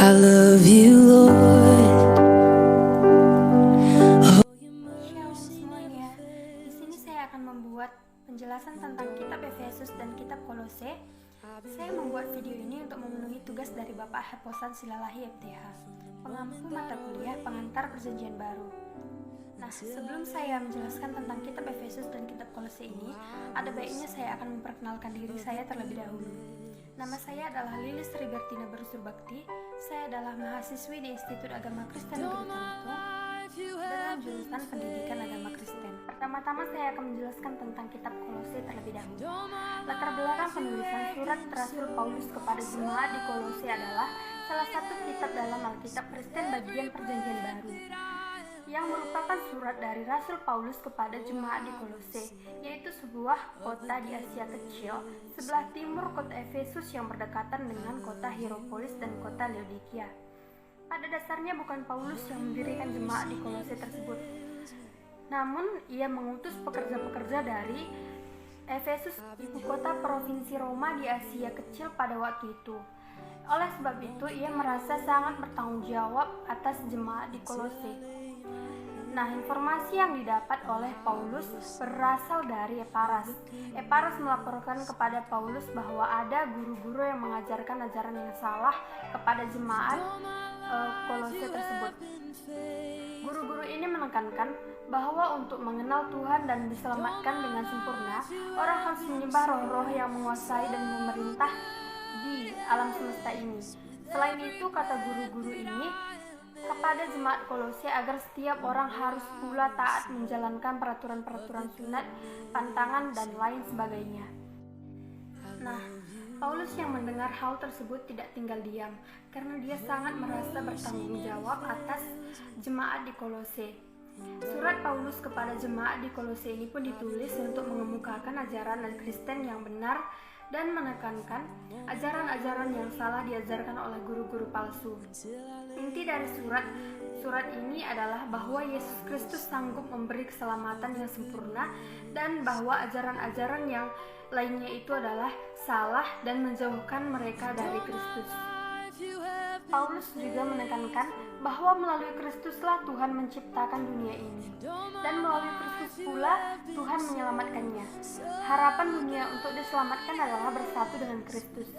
I love you, Lord. Shalom semuanya. Di sini saya akan membuat penjelasan tentang kitab Efesus dan kitab Kolose. Saya membuat video ini untuk memenuhi tugas dari Bapak Haposan Silalahi FTH, pengampu mata kuliah pengantar perjanjian baru. Nah, sebelum saya menjelaskan tentang kitab Efesus dan kitab Kolose ini, ada baiknya saya akan memperkenalkan diri saya terlebih dahulu. Nama saya adalah Lilis Ribertina Bersurbakti. Saya adalah mahasiswi di Institut Agama Kristen Negeri Ternate dalam jurusan Pendidikan Agama Kristen. Pertama-tama saya akan menjelaskan tentang kitab Kolose terlebih dahulu. Latar belakang penulisan surat Rasul Paulus kepada jemaat di Kolose adalah salah satu kitab dalam Alkitab Kristen bagian Perjanjian Baru, yang merupakan surat dari Rasul Paulus kepada jemaat di Kolose, yaitu sebuah kota di Asia Kecil sebelah timur kota Efesus yang berdekatan dengan kota Hierapolis dan kota Laodikia. Pada dasarnya bukan Paulus yang mendirikan jemaat di Kolose tersebut, namun ia mengutus pekerja-pekerja dari Efesus, ibu kota provinsi Roma di Asia Kecil pada waktu itu. Oleh sebab itu, ia merasa sangat bertanggung jawab atas jemaat di Kolose. Nah, informasi yang didapat oleh Paulus berasal dari Eparas. Eparas melaporkan kepada Paulus bahwa ada guru-guru yang mengajarkan ajaran yang salah kepada jemaat Kolose tersebut. Guru-guru ini menekankan bahwa untuk mengenal Tuhan dan diselamatkan dengan sempurna, orang harus menyembah roh-roh yang menguasai dan memerintah di alam semesta ini. Selain itu, kata guru-guru ini kepada jemaat Kolose agar setiap orang harus pula taat menjalankan peraturan-peraturan sunat, pantangan, dan lain sebagainya. Nah, Paulus yang mendengar hal tersebut tidak tinggal diam, karena dia sangat merasa bertanggung jawab atas jemaat di Kolose. Surat Paulus kepada jemaat di Kolose ini pun ditulis untuk mengemukakan ajaran Kristen yang benar dan menekankan ajaran-ajaran yang salah diajarkan oleh guru-guru palsu. Inti dari surat ini adalah bahwa Yesus Kristus sanggup memberi keselamatan yang sempurna dan bahwa ajaran-ajaran yang lainnya itu adalah salah dan menjauhkan mereka dari Kristus. Paulus juga menekankan bahwa melalui Kristuslah Tuhan menciptakan dunia ini, dan melalui Kristus pula Tuhan menyelamatkannya. Harapan dunia untuk diselamatkan adalah bersatu dengan Kristus.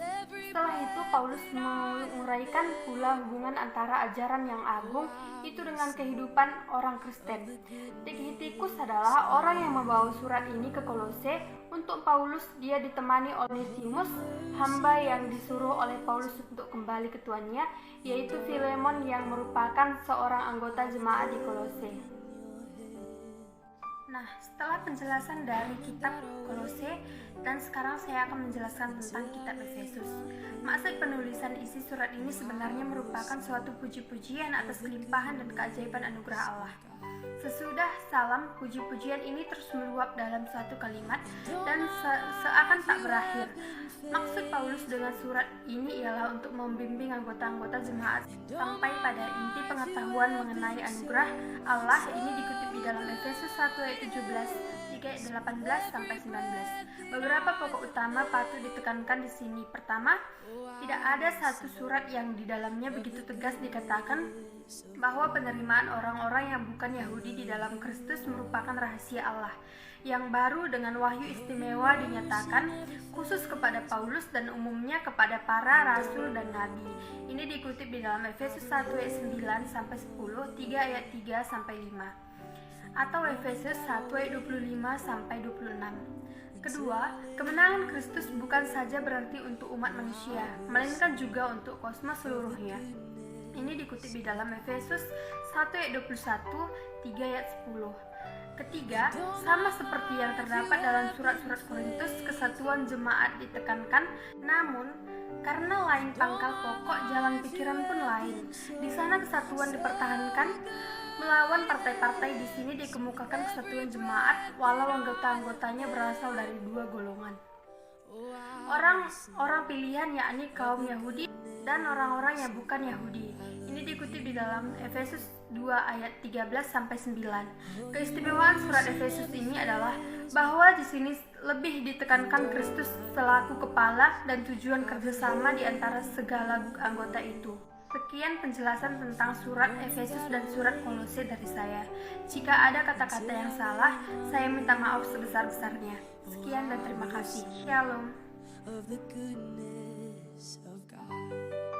Setelah itu, Paulus menguraikan pula hubungan antara ajaran yang agung itu dengan kehidupan orang Kristen. Tikikus adalah orang yang membawa surat ini ke Kolose. Untuk Paulus, dia ditemani oleh Onesimus, hamba yang disuruh oleh Paulus untuk kembali ke tuannya, yaitu Filemon yang merupakan seorang anggota jemaat di Kolose. Nah, setelah penjelasan dari kitab Kolose, dan sekarang saya akan menjelaskan tentang kitab Efesus. Maksud penulisan isi surat ini sebenarnya merupakan suatu puji-pujian atas kelimpahan dan keajaiban anugerah Allah. Sesudah salam, puji-pujian ini terus meluap dalam suatu kalimat dan seakan tak berakhir. Maksud Paulus dengan surat ini ialah untuk membimbing anggota-anggota jemaat sampai pada inti pengetahuan mengenai anugerah Allah. Ini dikutip di dalam Efesus 1 ayat 17, 3 ayat 18 sampai 19. Beberapa pokok utama patut ditekankan di sini. Pertama, tidak ada satu surat yang di dalamnya begitu tegas dikatakan bahwa penerimaan orang-orang yang bukan Yahudi di dalam Kristus merupakan rahasia Allah yang baru dengan wahyu istimewa dinyatakan khusus kepada Paulus dan umumnya kepada para rasul dan nabi. Ini dikutip di dalam Efesus 1 ayat 9 sampai 10, 3 ayat 3 sampai 5, atau Efesus 1 ayat 25 sampai 26. Kedua, kemenangan Kristus bukan saja berarti untuk umat manusia, melainkan juga untuk kosmos seluruhnya. Ini dikutip di dalam Efesus 1 ayat 21, 3 ayat 10. Ketiga, sama seperti yang terdapat dalam surat-surat Korintus, kesatuan jemaat ditekankan, namun karena lain pangkal pokok, jalan pikiran pun lain. Di sana kesatuan dipertahankan melawan partai-partai. Di sini dikemukakan kesatuan jemaat walau anggota-anggotanya berasal dari dua golongan. Orang pilihan, yakni kaum Yahudi dan orang-orang yang bukan Yahudi. Ini dikutip di dalam Efesus 2 ayat 13 sampai 9. Keistimewaan surat Efesus ini adalah bahwa di sini lebih ditekankan Kristus selaku kepala dan tujuan kerjasama di antara segala anggota itu. Sekian penjelasan tentang surat Efesus dan surat Kolose dari saya. Jika ada kata-kata yang salah, saya minta maaf sebesar-besarnya. Sekian dan terima kasih. Shalom. of the goodness of God.